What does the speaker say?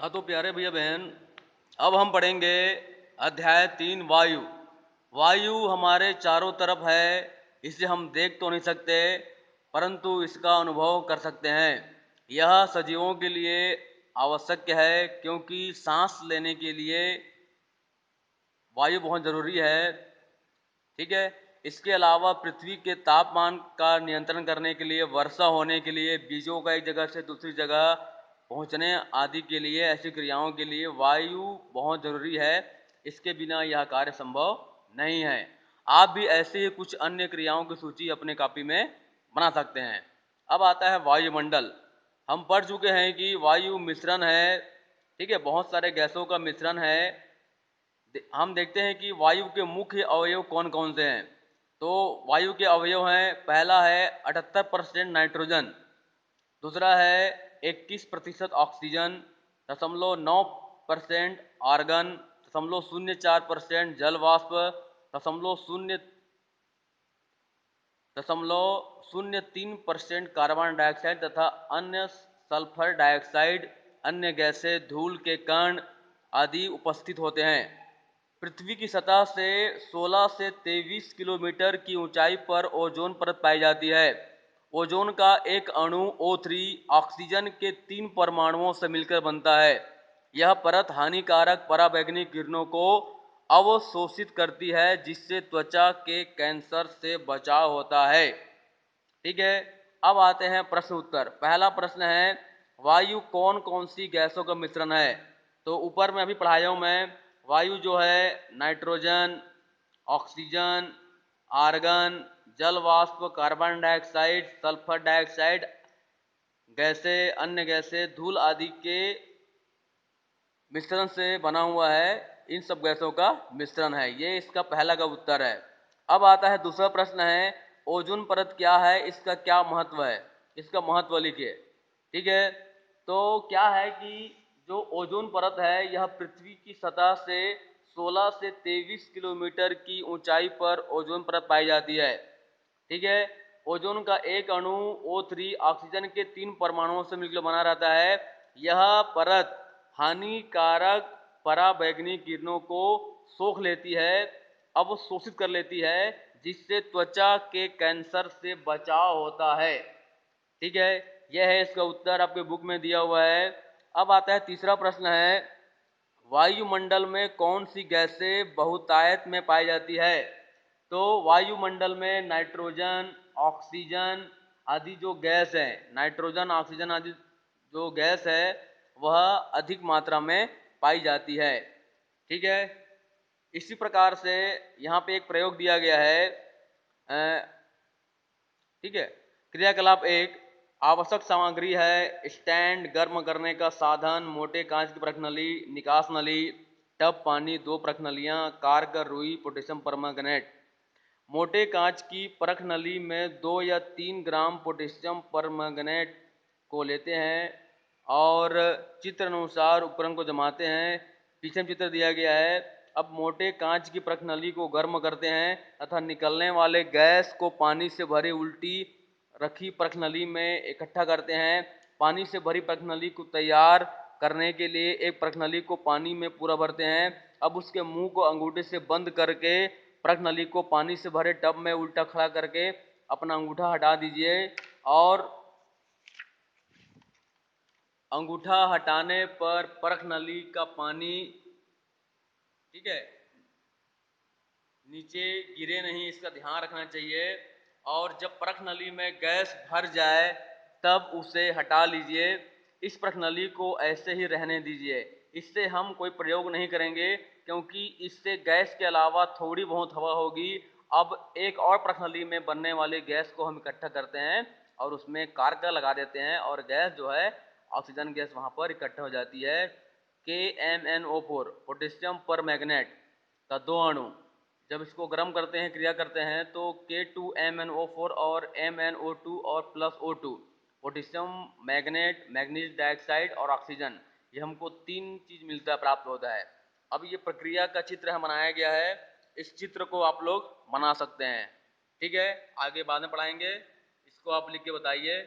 हाँ तो प्यारे भैया बहन, अब हम पढ़ेंगे अध्याय 3 वायु। वायु हमारे चारों तरफ है, इसे हम देख तो नहीं सकते परंतु इसका अनुभव कर सकते हैं। यह सजीवों के लिए आवश्यक है क्योंकि सांस लेने के लिए वायु बहुत जरूरी है। ठीक है। इसके अलावा पृथ्वी के तापमान का नियंत्रण करने के लिए, वर्षा होने के लिए, बीजों का एक जगह से दूसरी जगह पहुंचने आदि के लिए, ऐसी क्रियाओं के लिए वायु बहुत जरूरी है। इसके बिना यह कार्य संभव नहीं है। आप भी ऐसे ही कुछ अन्य क्रियाओं की सूची अपने कॉपी में बना सकते हैं। अब आता है वायुमंडल। हम पढ़ चुके हैं कि वायु मिश्रण है। ठीक है, बहुत सारे गैसों का मिश्रण है। हम देखते हैं कि वायु के मुख्य अवयव कौन कौन से हैं। तो वायु के अवयव हैं, पहला है 78% नाइट्रोजन, दूसरा है 21% ऑक्सीजन, 0.9% आर्गन, 0.04% जल वाष्प, 0.03% कार्बन डाइऑक्साइड तथा अन्य सल्फर डाइऑक्साइड, अन्य गैसें, धूल के कण आदि उपस्थित होते हैं। पृथ्वी की सतह से 16 से 23 किलोमीटर की ऊंचाई पर ओजोन परत पाई जाती है। ओजोन का एक अणु O3 ऑक्सीजन के 3 परमाणुओं से मिलकर बनता है। यह परत हानिकारक पराबैंगनी किरणों को अवशोषित करती है, जिससे त्वचा के कैंसर से बचाव होता है। ठीक है। अब आते हैं प्रश्न उत्तर। पहला प्रश्न है, वायु कौन कौन सी गैसों का मिश्रण है। तो ऊपर में अभी पढ़ाया हूं मैं, वायु जो है नाइट्रोजन, ऑक्सीजन, आर्गन, जल वाष्प, कार्बन डाइऑक्साइड, सल्फर डाइऑक्साइड, गैसें, अन्य गैसें, धूल आदि के मिश्रण से बना हुआ है। इन सब गैसों का मिश्रण है। ये इसका पहला का उत्तर है। अब आता है दूसरा प्रश्न है, ओजोन परत क्या है, इसका क्या महत्व है, इसका महत्व लिखिए। ठीक है। तो क्या है कि जो ओजोन परत है यह पृथ्वी की सतह से 16 से 23 किलोमीटर की ऊंचाई पर ओजोन परत पाई जाती है। ठीक है। ओजोन का एक अणु O3 ऑक्सीजन के 3 परमाणुओं से मिलकर बना रहता है। यह परत हानिकारक पराबैंगनी किरणों को सोख लेती है, अवशोषित कर लेती है, जिससे त्वचा के कैंसर से बचाव होता है। ठीक है, यह है इसका उत्तर, आपके बुक में दिया हुआ है। अब आता है तीसरा प्रश्न है, वायुमंडल में कौन सी गैसें बहुतायत में पाई जाती है। तो वायुमंडल में नाइट्रोजन, ऑक्सीजन आदि जो गैस है, नाइट्रोजन, ऑक्सीजन आदि जो गैस है वह अधिक मात्रा में पाई जाती है। ठीक है। इसी प्रकार से यहाँ पे एक प्रयोग दिया गया है। ठीक है। क्रियाकलाप 1, आवश्यक सामग्री है स्टैंड, गर्म करने का साधन, मोटे कांच की परख नली, निकास नली, टब पानी, 2 परख नलियाँ, कारगर रुई, पोटेशियम परमांगनेट। मोटे कांच की परख नली में 2 या 3 ग्राम पोटेशियम परमैंगनेट को लेते हैं और चित्र अनुसार उपकरण को जमाते हैं। पीछे में चित्र दिया गया है। अब मोटे कांच की परख नली को गर्म करते हैं तथा निकलने वाले गैस को पानी से भरी उल्टी रखी परख नली में इकट्ठा करते हैं। पानी से भरी परख नली को तैयार करने के लिए एक परख नली को पानी में पूरा भरते हैं। अब उसके मुंह को अंगूठे से बंद करके परख नली को पानी से भरे टब में उल्टा खड़ा करके अपना अंगूठा हटा दीजिए और अंगूठा हटाने पर परख नली का पानी, ठीक है, नीचे गिरे नहीं, इसका ध्यान रखना चाहिए। और जब परख नली में गैस भर जाए तब उसे हटा लीजिए। इस परख नली को ऐसे ही रहने दीजिए। इससे हम कोई प्रयोग नहीं करेंगे क्योंकि इससे गैस के अलावा थोड़ी बहुत हवा होगी। अब एक और परख नली में बनने वाली गैस को हम इकट्ठा करते हैं और उसमें कारगर लगा देते हैं और गैस जो है ऑक्सीजन गैस वहाँ पर इकट्ठा हो जाती है। KMnO4 पोटेशियम परमैंगनेट का 2 अणु जब इसको गर्म करते हैं, क्रिया करते हैं, तो K2MnO4 और MnO2 और plus O2 potassium magnet, manganese dioxide और ऑक्सीजन, ये हमको 3 चीज मिलता है, प्राप्त होता है। अब ये प्रक्रिया का चित्र हम बनाया गया है। इस चित्र को आप लोग बना सकते हैं। ठीक है, आगे बाद में पढ़ाएंगे। इसको आप लिख के बताइए।